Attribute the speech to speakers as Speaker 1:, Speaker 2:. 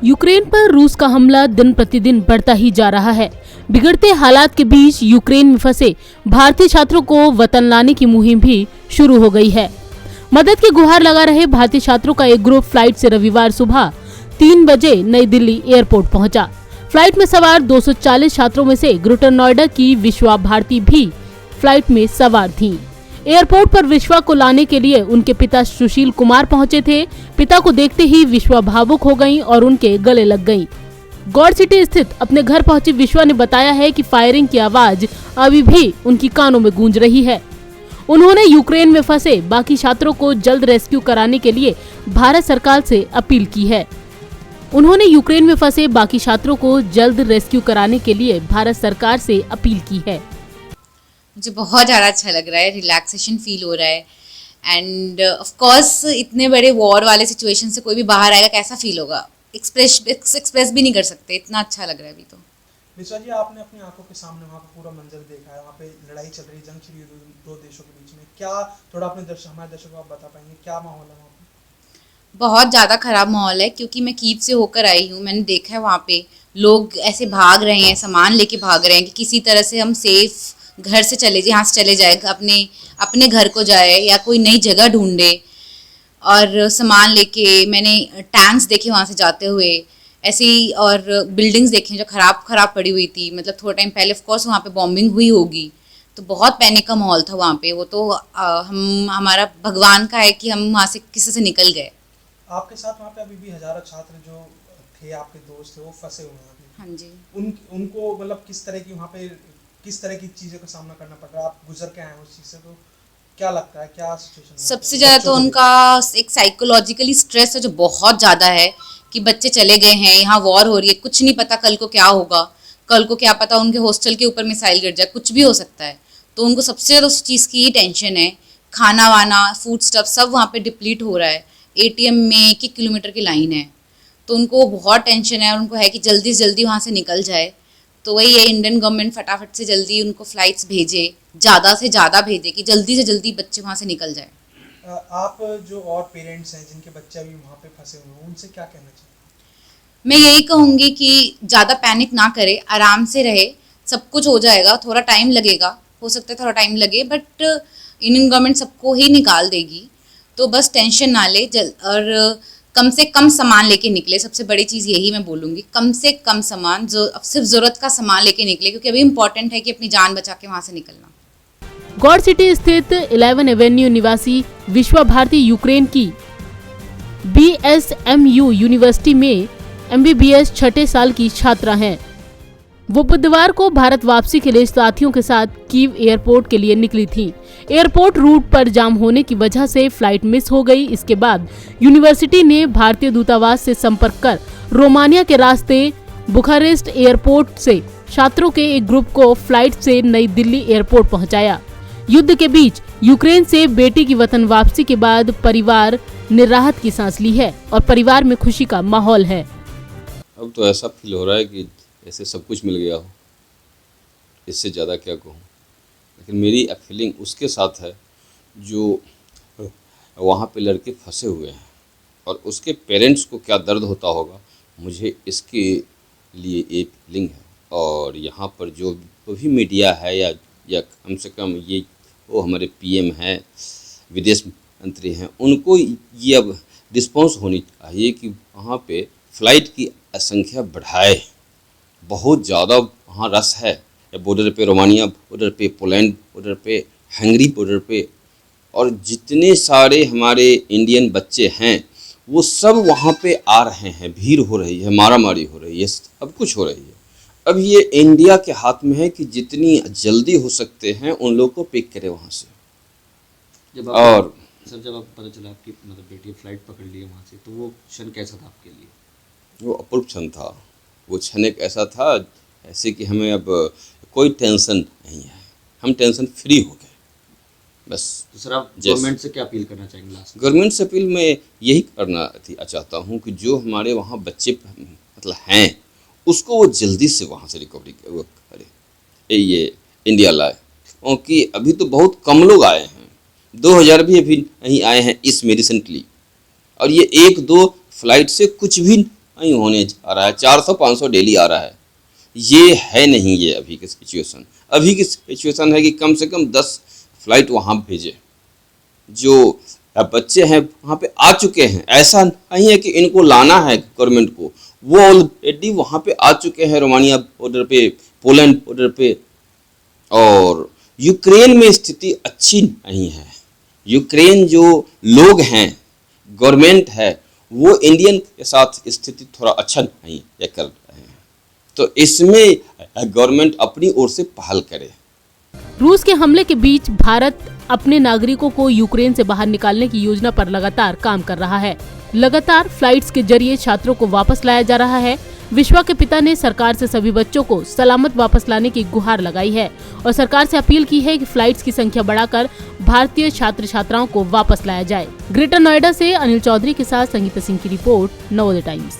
Speaker 1: Ukraine पर रूस का हमला दिन प्रतिदिन बढ़ता ही जा रहा है। बिगड़ते हालात के बीच यूक्रेन में फंसे भारतीय छात्रों को वतन लाने की मुहिम भी शुरू हो गई है। मदद की गुहार लगा रहे भारतीय छात्रों का एक ग्रुप फ्लाइट से रविवार सुबह 3 बजे नई दिल्ली एयरपोर्ट पहुंचा। फ्लाइट में सवार 240 छात्रों में से ग्रेटर नोएडा की विश्वा भारती भी फ्लाइट में सवार थीं। एयरपोर्ट पर विश्वा को लाने के लिए उनके पिता सुशील कुमार पहुंचे थे। पिता को देखते ही विश्वा भावुक हो गईं और उनके गले लग गईं। गौड़ सिटी स्थित अपने घर पहुंची विश्वा ने बताया है कि फायरिंग की आवाज अभी भी उनकी कानों में गूंज रही है। उन्होंने यूक्रेन में फंसे बाकी छात्रों को जल्द रेस्क्यू कराने के लिए भारत सरकार से अपील की है। उन्होंने यूक्रेन में फंसे बाकी छात्रों को जल्द रेस्क्यू कराने के लिए भारत सरकार से अपील की है।
Speaker 2: मुझे बहुत ज़्यादा अच्छा लग रहा है, रिलैक्सेशन फील हो रहा है एंड ऑफ कोर्स इतने बड़े वॉर वाले सिचुएशन से कोई भी बाहर आएगा कैसा फील होगा, एक्सप्रेस भी नहीं कर सकते, इतना अच्छा लग रहा है अभी तो।
Speaker 3: विश्वा जी, आपने अपनी आंखों के सामने वहाँ का पूरा मंजर देखा है, वहाँ पे लड़ाई चल रही, जंग छिड़ी हुई दो देशों के बीच में, क्या थोड़ा अपने हमारे दर्शकों को आप बता पाएंगे क्या माहौल है वहाँ पे?
Speaker 2: बहुत ज़्यादा ख़राब माहौल है क्योंकि मैं कीव से होकर आई हूँ। मैंने देखा है वहाँ पे लोग ऐसे भाग रहे हैं, सामान लेके भाग रहे हैं कि किसी तरह से हम सेफ घर से चले जाए, यहाँ से चले जाए, अपने घर को जाए या कोई नई जगह ढूंढे और सामान लेके। मैंने टैंक्स देखे वहाँ से जाते हुए ऐसे ही, और बिल्डिंग्स देखे जो खराब पड़ी हुई थी। मतलब थोड़ा टाइम पहले ऑफ कोर्स वहाँ पे बॉम्बिंग हुई होगी तो बहुत पैनिक का माहौल था वहाँ पे। वो तो हमारा भगवान का है कि हम वहाँ से किसी से निकल गए।
Speaker 3: आपके साथ वहाँ पे अभी भी हजारों छात्र जो थे, आपके दोस्त थे, वो फंसे हुए हैं अभी।
Speaker 2: हाँ जी।
Speaker 3: उनको मतलब किस तरह की वहाँ पे किस तरह की चीज़ों का सामना करना पड़ रहा है? आप गुजर के आए हैं उस चीज़ से, तो क्या लगता है, क्या सिचुएशन?
Speaker 2: सबसे ज़्यादा तो उनका एक साइकोलॉजिकली स्ट्रेस है जो बहुत ज़्यादा है कि बच्चे चले गए हैं, यहाँ वॉर हो रही है, कुछ नहीं पता कल को क्या होगा, कल को क्या पता उनके हॉस्टल के ऊपर मिसाइल गिर जाए, कुछ भी हो सकता है। तो उनको सबसे ज़्यादा उस चीज़ की ही टेंशन है। खाना वाना, फूड स्टफ सब वहाँ पे डिप्लीट हो रहा है। ATM में 1 किलोमीटर की लाइन है, तो उनको बहुत टेंशन है और उनको है कि जल्दी से जल्दी वहाँ से निकल जाए। तो वही है, इंडियन गवर्नमेंट फटाफट से जल्दी उनको फ्लाइट्स भेजे, ज़्यादा से ज़्यादा भेजे कि जल्दी से जल्दी बच्चे वहाँ से निकल जाए।
Speaker 3: आप जो और पेरेंट्स हैं जिनके बच्चे अभी वहाँ पे फंसे हुए हैं, उनसे क्या कहना चाहिए?
Speaker 2: मैं यही कहूँगी कि ज़्यादा पैनिक ना करे, आराम से रहे, सब कुछ हो जाएगा। थोड़ा टाइम लगेगा, हो सकता है थोड़ा टाइम लगे, बट इंडियन गवर्नमेंट सबको ही निकाल देगी। तो बस टेंशन ना ले और कम से कम सामान लेके निकले। सबसे बड़ी चीज़ यही मैं बोलूँगी, कम से कम सामान, जो सिर्फ ज़रूरत का सामान लेके निकले, क्योंकि अभी इम्पॉर्टेंट है कि अपनी जान बचा के वहाँ से निकलना।
Speaker 1: गौड़ सिटी स्थित 11 एवेन्यू निवासी विश्वा भारती यूक्रेन की BSMU यूनिवर्सिटी में MBBS छठे साल की छात्रा हैं। वो बुधवार को भारत वापसी के लिए साथियों के साथ कीव एयरपोर्ट के लिए निकली थी। एयरपोर्ट रूट पर जाम होने की वजह से फ्लाइट मिस हो गई। इसके बाद यूनिवर्सिटी ने भारतीय दूतावास से संपर्क कर रोमानिया के रास्ते बुखारेस्ट एयरपोर्ट से छात्रों के एक ग्रुप को फ्लाइट से नई दिल्ली एयरपोर्ट पहुंचाया। युद्ध के बीच यूक्रेन से बेटी की वतन वापसी के बाद परिवार ने राहत की सांस ली है और परिवार में खुशी का माहौल है।
Speaker 4: अब तो ऐसा फील हो रहा है कि ऐसे सब कुछ मिल गया हो, इससे ज़्यादा क्या कहूँ। लेकिन मेरी फीलिंग उसके साथ है जो वहाँ पे लड़के फंसे हुए हैं और उसके पेरेंट्स को क्या दर्द होता होगा, मुझे इसके लिए एक फीलिंग है। और यहाँ पर जो भी मीडिया है या कम से कम ये वो हमारे PM हैं, विदेश मंत्री हैं, उनको ये अब रिस्पॉन्स होनी चाहिए कि वहाँ पे फ़्लाइट की संख्या बढ़ाए। बहुत ज़्यादा वहाँ रश है, बॉर्डर पे रोमानिया बॉर्डर पे, पोलैंड बॉर्डर पे, हंगरी बॉर्डर पे, और जितने सारे हमारे इंडियन बच्चे हैं वो सब वहाँ पे आ रहे हैं। भीड़ हो रही है, मारामारी हो रही है, सब कुछ हो रही है। अब ये इंडिया के हाथ में है कि जितनी जल्दी हो सकते हैं उन लोगों को पिक करें वहाँ से।
Speaker 5: जब आपको पता चला आपकी मतलब बेटी फ्लाइट पकड़ ली है वहाँ से, तो वो क्षण कैसा था आपके लिए?
Speaker 4: वो अपूर्व क्षण था। वो क्षण एक ऐसा था ऐसे कि हमें अब कोई टेंशन नहीं है, हम टेंशन फ्री हो गए बस।
Speaker 5: तो सर, आप गवर्नमेंट से क्या अपील करना चाहेंगे लास्ट?
Speaker 4: गवर्नमेंट से अपील मैं यही करना चाहता हूँ कि जो हमारे वहाँ बच्चे मतलब हैं उसको वो जल्दी से वहाँ से रिकवरी करे, ये इंडिया लाए। क्योंकि अभी तो बहुत कम लोग आए हैं, 2000 भी अभी नहीं आए हैं इसमें रिसेंटली, और ये 1-2 फ्लाइट से कुछ भी नहीं होने जा रहा है, 400-500 डेली आ रहा है। ये है नहीं ये अभी की सिचुएशन। अभी की सिचुएशन है कि कम से कम 10 फ्लाइट वहाँ भेजे। जो बच्चे हैं वहाँ पे आ चुके हैं, ऐसा नहीं है कि इनको लाना है गवर्नमेंट को, वो ऑलरेडी वहाँ पे आ चुके हैं, रोमानिया बॉर्डर पे, पोलैंड बॉर्डर पे। और यूक्रेन में स्थिति अच्छी नहीं है। यूक्रेन जो लोग हैं, गवर्नमेंट है, वो इंडियन के साथ स्थिति थोड़ा अच्छा नहीं ये कर रहे हैं। तो इसमें गवर्नमेंट अपनी ओर से पहल करे।
Speaker 1: रूस के हमले के बीच भारत अपने नागरिकों को यूक्रेन से बाहर निकालने की योजना पर लगातार काम कर रहा है। लगातार फ्लाइट्स के जरिए छात्रों को वापस लाया जा रहा है। विश्वा के पिता ने सरकार से सभी बच्चों को सलामत वापस लाने की गुहार लगाई है और सरकार से अपील की है कि फ्लाइट्स की संख्या बढ़ाकर भारतीय छात्र छात्राओं को वापस लाया जाए। ग्रेटर नोएडा से अनिल चौधरी के साथ संगीता सिंह की रिपोर्ट, नवोदय टाइम्स।